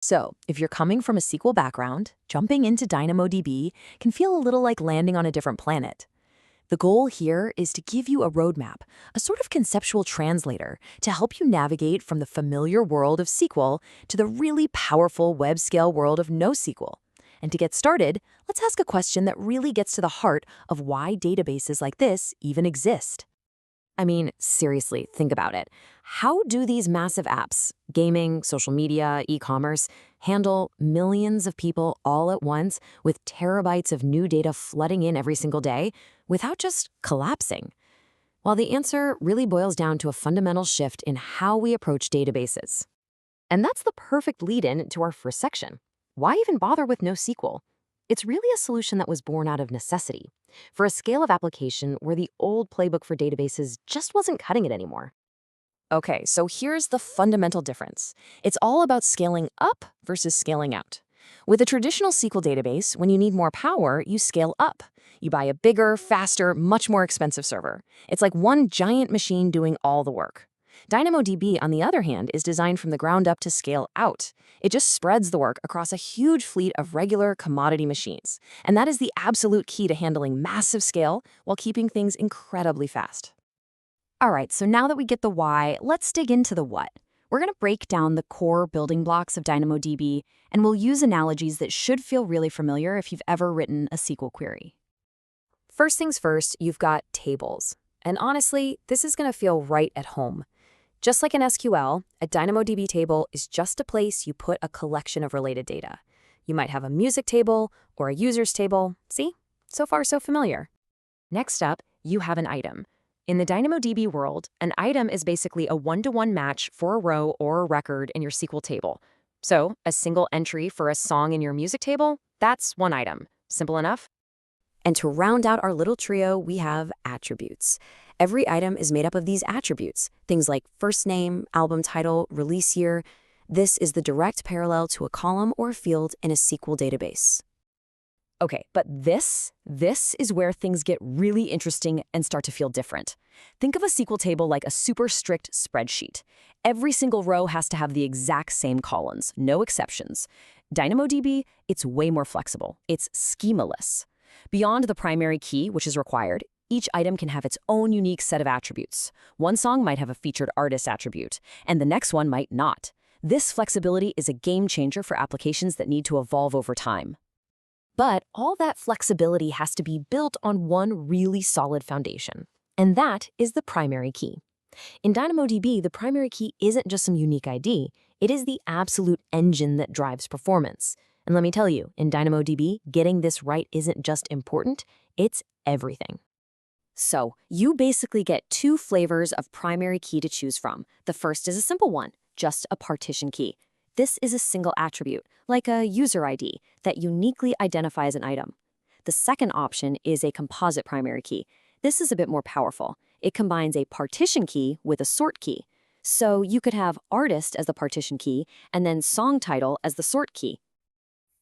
So, if you're coming from a SQL background, jumping into DynamoDB can feel a little like landing on a different planet. The goal here is to give you a roadmap, a sort of conceptual translator to help you navigate from the familiar world of SQL to the really powerful web-scale world of NoSQL. And to get started, let's ask a question that really gets to the heart of why databases like this even exist. I mean, seriously, think about it. How do these massive apps, gaming, social media, e-commerce, handle millions of people all at once with terabytes of new data flooding in every single day without just collapsing? Well, the answer really boils down to a fundamental shift in how we approach databases. And that's the perfect lead-in to our first section. Why even bother with NoSQL? It's really a solution that was born out of necessity, for a scale of application where the old playbook for databases just wasn't cutting it anymore. Okay, so here's the fundamental difference. It's all about scaling up versus scaling out. With a traditional SQL database, when you need more power, you scale up. You buy a bigger, faster, much more expensive server. It's like one giant machine doing all the work. DynamoDB, on the other hand, is designed from the ground up to scale out. It just spreads the work across a huge fleet of regular commodity machines. And that is the absolute key to handling massive scale while keeping things incredibly fast. All right, so now that we get the why, let's dig into the what. We're going to break down the core building blocks of DynamoDB, and we'll use analogies that should feel really familiar if you've ever written a SQL query. First things first, you've got tables. And honestly, this is going to feel right at home. Just like in SQL, a DynamoDB table is just a place you put a collection of related data. You might have a music table or a users table. See? So far, so familiar. Next up, you have an item. In the DynamoDB world, an item is basically a one-to-one match for a row or a record in your SQL table. So, a single entry for a song in your music table, that's one item. Simple enough? And to round out our little trio, we have attributes. Every item is made up of these attributes, things like first name, album title, release year. This is the direct parallel to a column or field in a SQL database. Okay, but this is where things get really interesting and start to feel different. Think of a SQL table like a super strict spreadsheet. Every single row has to have the exact same columns, no exceptions. DynamoDB, it's way more flexible. It's schemaless. Beyond the primary key, which is required, each item can have its own unique set of attributes. One song might have a featured artist attribute, and the next one might not. This flexibility is a game changer for applications that need to evolve over time. But all that flexibility has to be built on one really solid foundation, and that is the primary key. In DynamoDB, the primary key isn't just some unique ID, it is the absolute engine that drives performance. And let me tell you, in DynamoDB, getting this right isn't just important, it's everything. So, you basically get two flavors of primary key to choose from. The first is a simple one, just a partition key. This is a single attribute, like a user ID, that uniquely identifies an item. The second option is a composite primary key. This is a bit more powerful. It combines a partition key with a sort key. So you could have artist as the partition key and then song title as the sort key.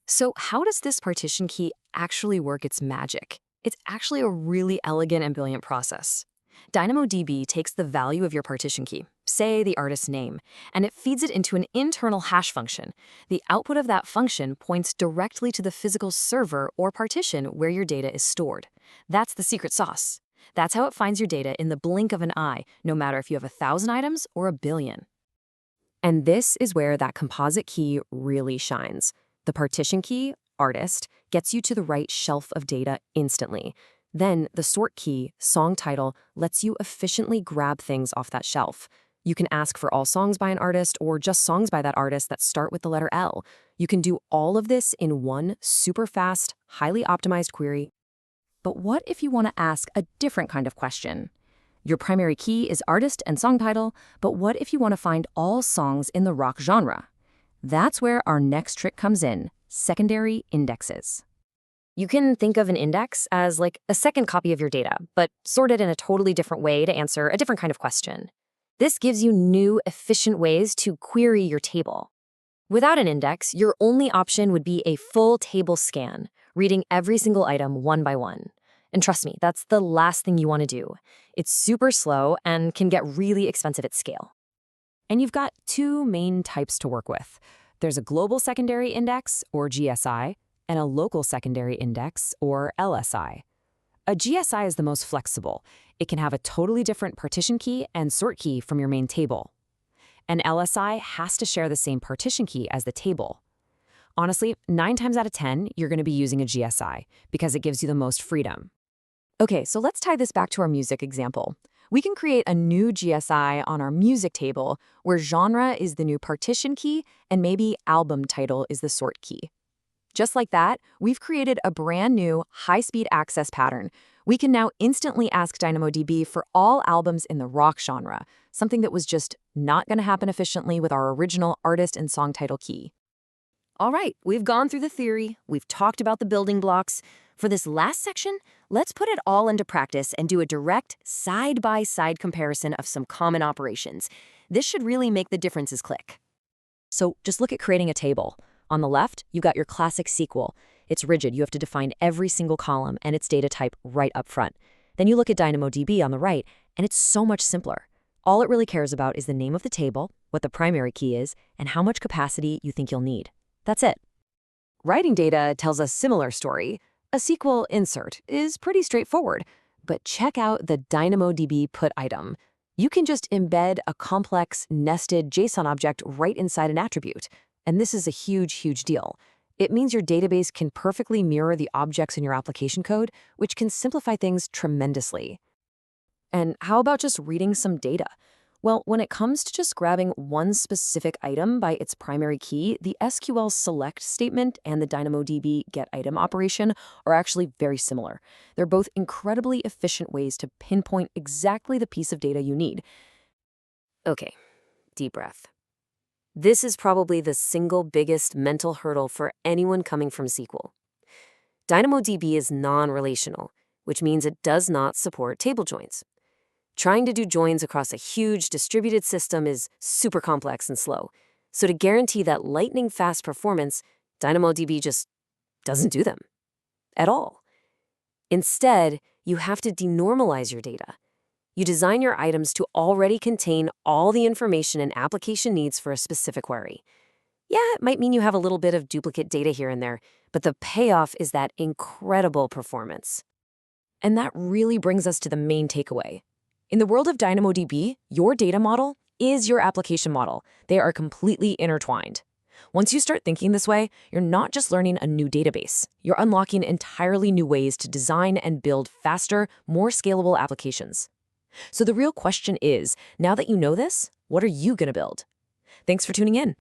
So how does this partition key actually work its magic? It's actually a really elegant and brilliant process. DynamoDB takes the value of your partition key, say the artist's name, and it feeds it into an internal hash function. The output of that function points directly to the physical server or partition where your data is stored. That's the secret sauce. That's how it finds your data in the blink of an eye, no matter if you have 1,000 items or 1 billion. And this is where that composite key really shines. The partition key, artist, gets you to the right shelf of data instantly. Then the sort key, song title, lets you efficiently grab things off that shelf. You can ask for all songs by an artist or just songs by that artist that start with the letter L. You can do all of this in one super fast, highly optimized query. But what if you want to ask a different kind of question? Your primary key is artist and song title, but what if you want to find all songs in the rock genre? That's where our next trick comes in, secondary indexes. You can think of an index as like a second copy of your data, but sorted in a totally different way to answer a different kind of question. This gives you new, efficient ways to query your table. Without an index, your only option would be a full table scan, reading every single item one by one. And trust me, that's the last thing you want to do. It's super slow and can get really expensive at scale. And you've got two main types to work with. There's a global secondary index, or GSI, and a local secondary index, or LSI. A GSI is the most flexible. It can have a totally different partition key and sort key from your main table. An LSI has to share the same partition key as the table. Honestly, 9 times out of 10, you're going to be using a GSI because it gives you the most freedom. Okay, so let's tie this back to our music example. We can create a new GSI on our music table where genre is the new partition key and maybe album title is the sort key. Just like that, we've created a brand new high-speed access pattern. We can now instantly ask DynamoDB for all albums in the rock genre, something that was just not going to happen efficiently with our original artist and song title key. All right, we've gone through the theory, we've talked about the building blocks. For this last section, let's put it all into practice and do a direct side-by-side comparison of some common operations. This should really make the differences click. So just look at creating a table. On the left, you've got your classic SQL. It's rigid. You have to define every single column and its data type right up front. Then you look at DynamoDB on the right, and it's so much simpler. All it really cares about is the name of the table, what the primary key is, and how much capacity you think you'll need. That's it. Writing data tells a similar story. A SQL insert is pretty straightforward, but check out the DynamoDB put item. You can just embed a complex, nested JSON object right inside an attribute. And this is a huge, huge deal. It means your database can perfectly mirror the objects in your application code, which can simplify things tremendously. And how about just reading some data? Well, when it comes to just grabbing one specific item by its primary key, the SQL select statement and the DynamoDB get item operation are actually very similar. They're both incredibly efficient ways to pinpoint exactly the piece of data you need. Okay, deep breath. This is probably the single biggest mental hurdle for anyone coming from SQL. DynamoDB is non-relational, which means it does not support table joins. Trying to do joins across a huge distributed system is super complex and slow. So to guarantee that lightning-fast performance, DynamoDB just doesn't do them at all. Instead, you have to denormalize your data. You design your items to already contain all the information an application needs for a specific query. Yeah, it might mean you have a little bit of duplicate data here and there, but the payoff is that incredible performance. And that really brings us to the main takeaway. In the world of DynamoDB, your data model is your application model. They are completely intertwined. Once you start thinking this way, you're not just learning a new database. You're unlocking entirely new ways to design and build faster, more scalable applications. So the real question is, now that you know this, what are you going to build? Thanks for tuning in.